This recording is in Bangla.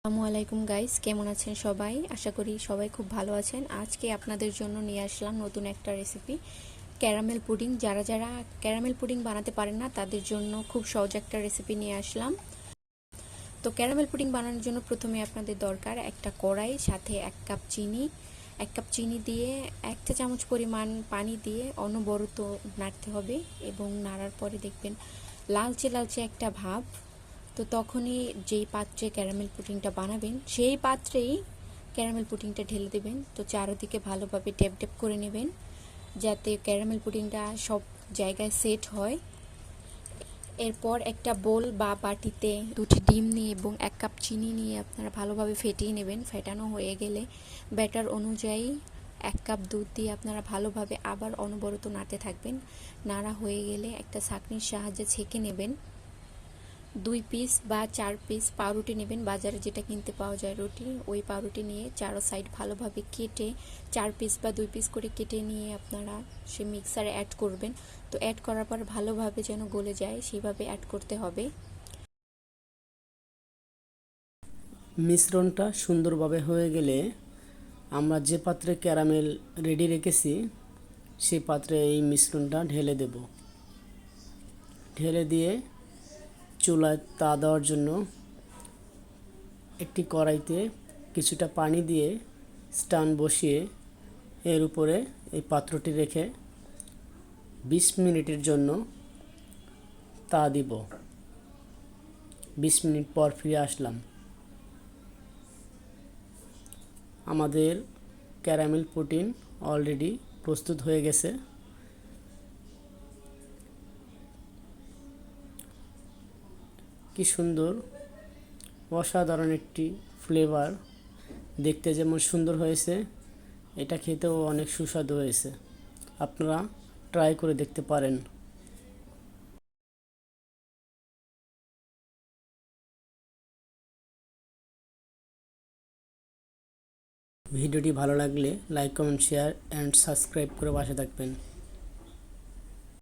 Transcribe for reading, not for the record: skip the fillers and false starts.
আসসালামু আলাইকুম গাইস, কেমন আছেন সবাই? আশা করি সবাই খুব ভালো আছেন। আজকে আপনাদের জন্য নিয়ে আসলাম নতুন একটা রেসিপি, ক্যারামেল পুডিং। যারা যারা ক্যারামেল পুডিং বানাতে পারেন না তাদের জন্য খুব সহজ একটা রেসিপি নিয়ে আসলাম। তো ক্যারামেল পুডিং বানানোর জন্য প্রথমে আপনাদের দরকার একটা কড়াই, সাথে 1 কাপ চিনি দিয়ে 1 চা চামচ পরিমাণ পানি দিয়ে অনবরত নাড়তে হবে এবং নাড়ার পরে দেখবেন লালচে লালচে একটা ভাব। তো তখনই যেই পাত্রে ক্যারামেল পুডিংটা বানাবেন সেই পাত্রেই ক্যারামেল পুডিংটা ঢেলে দেবেন। তো চারদিকে ভালোভাবে ট্যাপ ট্যাপ করে নেবেন যাতে ক্যারামেল পুডিংটা সব জায়গায় সেট হয়। এরপর একটা বোল বা বাটিতে 2টি ডিম নিয়ে এবং 1 কাপ চিনি নিয়ে আপনারা ভালোভাবে ফেটিয়ে নেবেন। ফেটানো হয়ে গেলে ব্যাটার অনুযায়ী 1 কাপ দুধ দিয়ে আপনারা ভালোভাবে আবার অনবরত নাড়তে থাকবেন। নাড়া হয়ে গেলে একটা ছাঁকনির সাহায্যে ছেঁকে নেবেন। 2 পিস বা 4 পিস পাউরুটি নেবেন, বাজারে যেটা কিনতে পাওয়া যায় রুটি, ওই পাউরুটি নিয়ে চারো সাইড ভালোভাবে কেটে 4 পিস বা 2 পিস করে কেটে নিয়ে আপনারা সে মিক্সারে অ্যাড করবেন। তো অ্যাড করার পর ভালোভাবে যেন গলে যায় সেইভাবে অ্যাড করতে হবে। মিশ্রণটা সুন্দরভাবে হয়ে গেলে আমরা যে পাত্রে ক্যারামেল রেডি রেখেছি সেই পাত্রে এই মিশ্রণটা ঢেলে দেব। ঢেলে দিয়ে চুলায় তা দেওয়ার জন্য একটি কড়াইতে কিছুটা পানি দিয়ে স্ট্যান্ড বসিয়ে এর উপরে এই পাত্রটি রেখে 20 মিনিটের জন্য তা দিব। 20 মিনিট পর ফিরে আসলাম। আমাদের ক্যারামেল পুডিং অলরেডি প্রস্তুত হয়ে গেছে। কি সুন্দর, অসাধারণ একটি ফ্লেভার। দেখতে যেমন সুন্দর হয়েছে, এটা খেতেও অনেক সুস্বাদু হয়েছে। আপনারা ট্রাই করে দেখতে পারেন। ভিডিওটি ভালো লাগলে like, comment, share and subscribe করে পাশে থাকবেন।